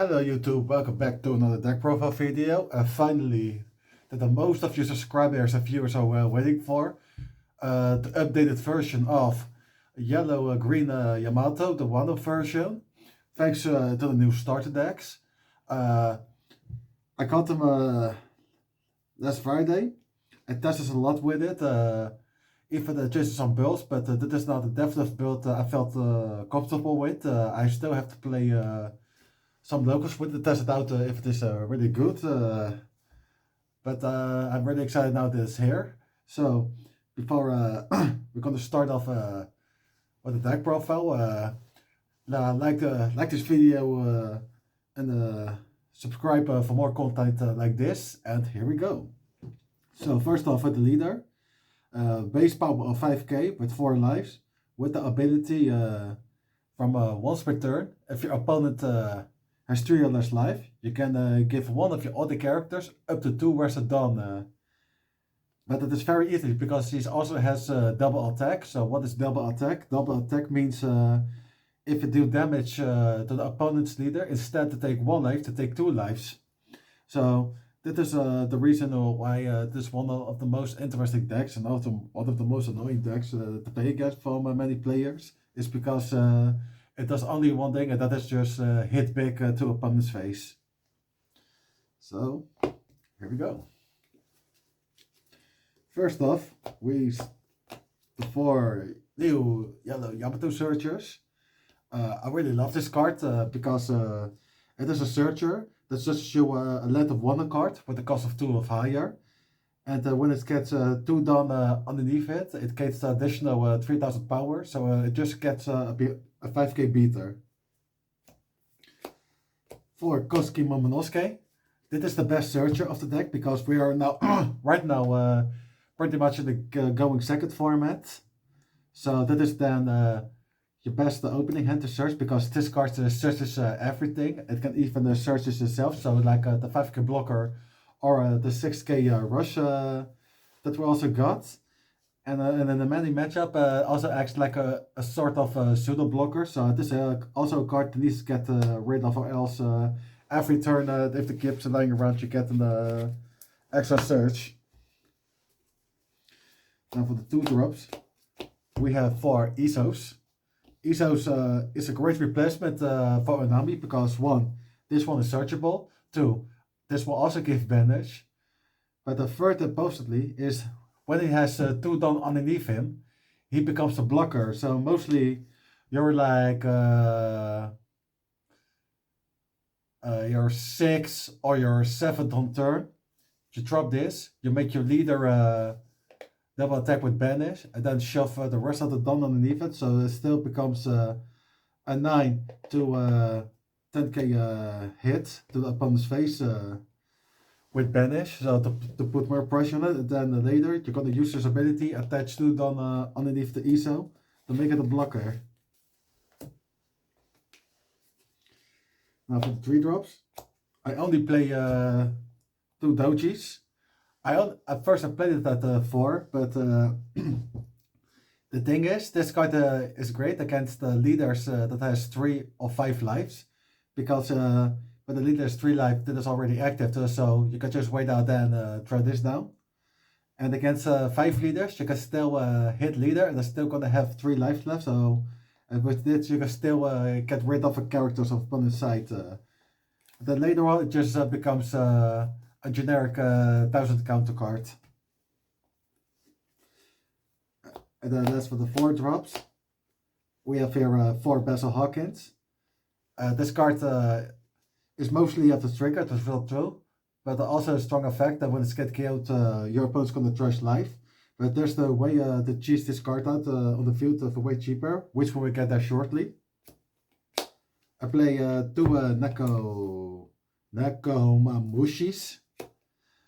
Hello YouTube, welcome back to another deck profile video. Finally, the most of you subscribers and viewers are waiting for. The updated version of yellow-green Yamato, the Wano version. Thanks to the new starter decks. I got them last Friday. I tested a lot with it, even just some builds, but that is not a definite build I felt comfortable with. I still have to play some locals with it, test it out if it is really good. But I'm really excited now that it's here. So before we're going to start off with the deck profile, like this video and subscribe for more content like this. And here we go. So first off with the leader, base power of 5k with 4 lives, with the ability from once per turn, if your opponent has 3 or less life, you can give one of your other characters up to 2 Where's the Dawn. But it is very easy because he also has double attack. So what is double attack? Double attack means if you do damage to the opponent's leader, instead to take 1 life, to take 2 lives. So that is the reason why this is one of the most interesting decks and also one of the most annoying decks to play against from many players. Is because it does only one thing, and that is just hit big to opponent's face. So here we go. First off, the 4 new yellow Yamato searchers. I really love this card because it is a searcher that just show a land of 1 card with a cost of 2 or higher. And when it gets 2 done underneath it, it gets additional 3000 power, so it just gets a 5k beater. For Kosuke Momonosuke, this is the best searcher of the deck because we are now right now pretty much in the going second format. So that is then your best opening hand to search because this card searches everything. It can even search itself, so like the 5k blocker or the 6k rush that we also got. And then the many matchup also acts like a sort of pseudo blocker. So this is also a card that needs to get rid of, or else every turn if the gips are lying around, you get an extra search. Now for the 2 drops, we have 4 Isos. Isos is a great replacement for Onami because 1, this one is searchable. 2, this will also give banish. But the third importantly is when he has 2 done underneath him, he becomes a blocker. So mostly you're like your 6 or your 7th on turn. You drop this, you make your leader double attack with banish, and then shove the rest of the Dawn underneath it. So it still becomes a 9 to 10k hit to the opponent's face with banish, so to put more pressure on it. And then later you're gonna use this ability attached to Dawn underneath the ISO to make it a blocker. Now for the 3 drops, I only play 2 dojis. At first I played it at 4, but the thing is, this card is great against leaders that has 3 or 5 lives, because when the leader has 3 life, that is already active, so you can just wait out and throw this down. And against 5 leaders, you can still hit leader, and they're still gonna have 3 lives left. So with this, you can still get rid of the characters of opponent's side. Then later on, it just becomes a generic 1000 counter card. And then as for the 4 drops, we have here 4 Basil Hawkins. This card is mostly at the trigger, that's real true, but also a strong effect that when it's get killed, your opponent's gonna trash life. But there's the way to cheese this card out on the field for way cheaper, which we will get there shortly. I play 2 Nekomamushis.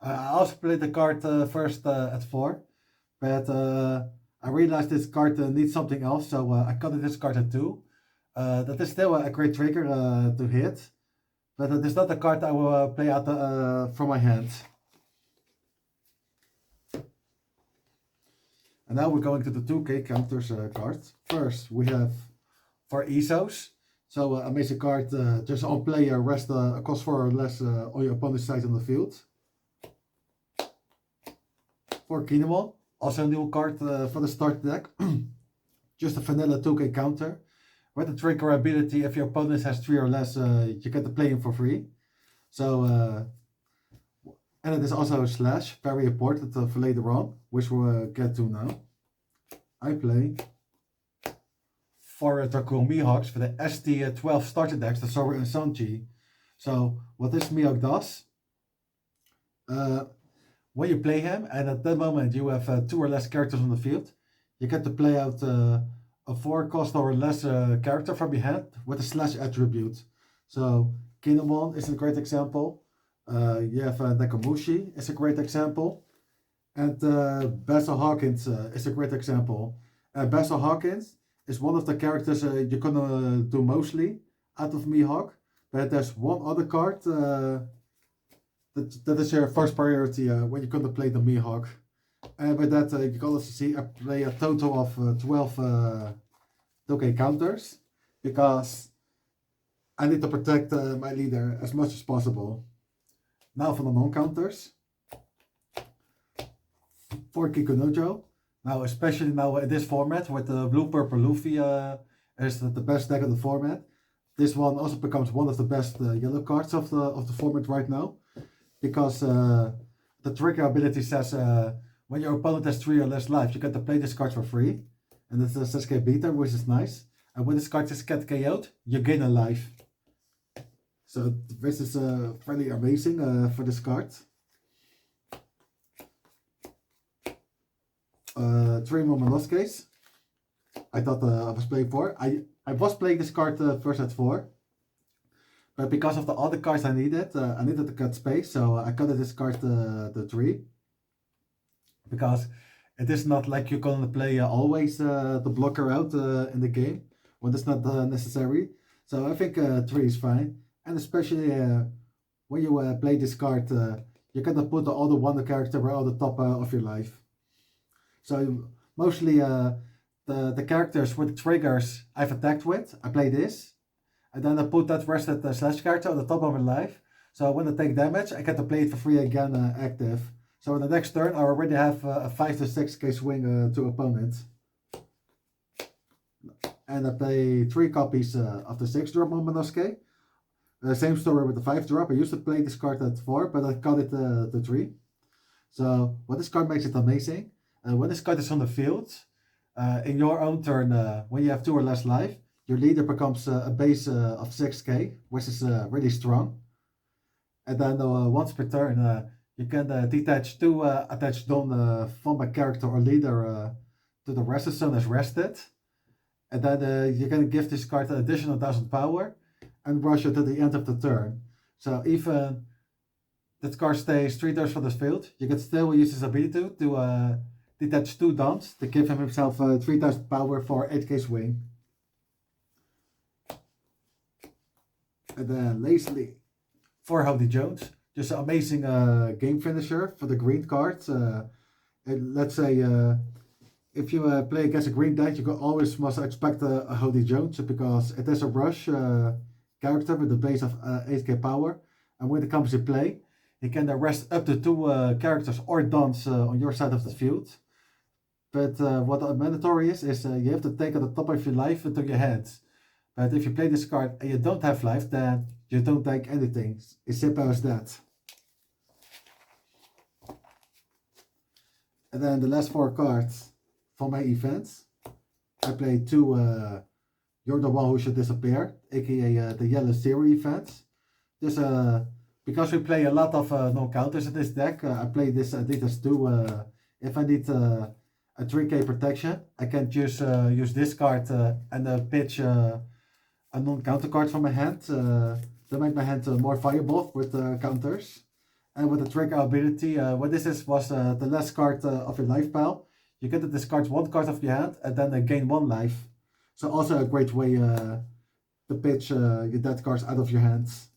I also played the card first at 4, but I realized this card needs something else, so I cut this card at 2. That is still a great trigger to hit, but it is not a card I will play out from my hand. And now we're going to the 2k counters cards. First we have for Isos. So amazing card, just on player, rest a cost 4 or less on your opponent's side on the field. For Kinemon, also a new card for the start deck. Just a vanilla 2k counter. With the trigger ability, if your opponent has 3 or less, you get to play him for free. So, and it is also a slash, very important for later on, which we'll get to now. I play for Dracul Mihawks for the ST12 starter decks, the Soru and Sanji. So, what this Mihawk does, when you play him, and at that moment you have 2 or less characters on the field, you get to play out a 4 cost or less character from your hand with a slash attribute. So, Kinemon is a great example. You have Nakamushi is a great example. And Basil Hawkins is a great example. Basil Hawkins is one of the characters you're gonna do mostly out of Mihawk. But there's one other card that is your first priority when you're gonna play the Mihawk. And with that, you can also see I play a total of 12 2k counters, because I need to protect my leader as much as possible. Now for the non-counters. For Kikunojo. Now, especially now in this format, with the blue-purple Luffy is the best deck of the format. This one also becomes one of the best yellow cards of the format right now. Because the trigger ability says when your opponent has 3 or less life, you get to play this card for free. And it's a SSK beater, which is nice. And when this card is get KO'd, you gain a life. So this is fairly amazing for this card. 3 Momonosuke's. I thought I was playing 4. I was playing this card first at 4. But because of the other cards I needed to cut space, so I cut this card to 3. Because it is not like you're gonna play always the blocker out in the game, when it's not necessary. So I think 3 is fine. And especially when you play this card, you can put the other wonder character right on the top of your life. So mostly the characters with the triggers I've attacked with, I play this. And then I put that rested slash character on the top of my life. So when I take damage, I get to play it for free again active. So in the next turn, I already have a 5 to 6k swing to opponent. And I play 3 copies of the 6 drop Momonosuke. Same story with the 5 drop. I used to play this card at 4, but I cut it to 3. So what this card makes it amazing. When this card is on the field, in your own turn, when you have 2 or less life, your leader becomes a base of 6k, which is really strong. And then once per turn, you can detach 2 attached done from a character or leader to the rested zone as rested. And then you can give this card an additional 1000 power and rush it to the end of the turn. So even that card stays 3 turns from the field, you can still use his ability to detach 2 dons to give him himself 3000 power for 8k swing. And then lastly, for Howdy Jones, just an amazing game finisher for the green cards. And let's say if you play against a green deck, you always must expect a Howdy Jones, because it is a rush character with a base of 8k power. And when it comes to play, he can arrest up to 2 characters or dons on your side of the field. But what mandatory is you have to take at the top of your life into your hands. But if you play this card and you don't have life, then you don't take anything. It's simple as that. And then the last 4 cards for my events. I play 2 You're the One Who Should Disappear, aka the Yellow Zero events. Just because we play a lot of non-counters in this deck, I play this as 2. If I need a 3k protection, I can just use this card and pitch a non-counter card from my hand to make my hand more viable with counters. And with the trigger ability, what this was the last card of your life pile. You get to discard 1 card of your hand and then gain 1 life. So also a great way to pitch your dead cards out of your hands.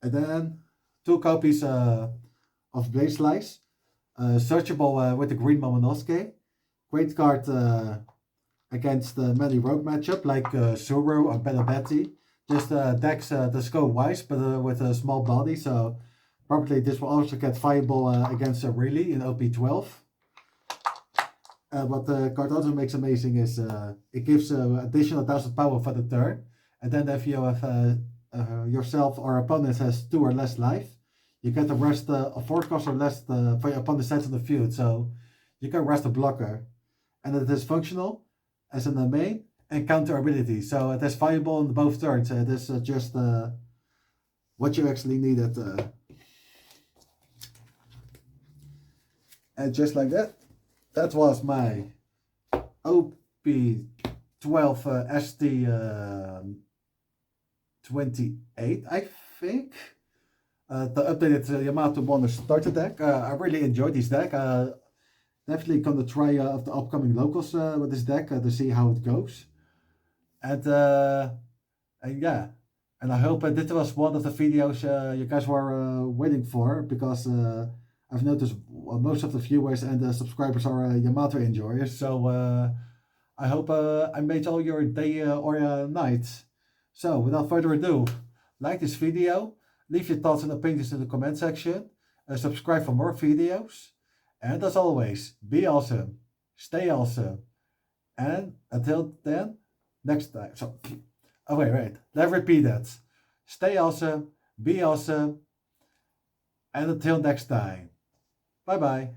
And then 2 copies of Blade Slice. Searchable with the green Momonosuke. Great card against many rogue matchup like Zuru or Betty. Just decks that go wise, but with a small body, so probably this will also get viable against Really in OP12. What the card also makes amazing is it gives additional 1000 power for the turn, and then if you have yourself or opponent has 2 or less life, you get the rest of 4 cost or less for your opponent's sets in the field, so you can rest a blocker, and it is functional as in the main and counter ability, so it is viable on both turns. It is just what you actually needed. And just like that, that was my OP12 ST 28, I think. The updated Yamato Wano starter deck. I really enjoyed this deck. Definitely gonna try of the upcoming locals with this deck to see how it goes. And yeah, and I hope this was one of the videos you guys were waiting for, because I've noticed most of the viewers and the subscribers are Yamato enjoyers. So I hope I made all your day or night. So without further ado, like this video, leave your thoughts and opinions in the comment section, subscribe for more videos, and as always, be awesome, stay awesome, and until then, next time. So, oh wait, let's repeat that. Stay awesome, be awesome, and until next time. Bye bye.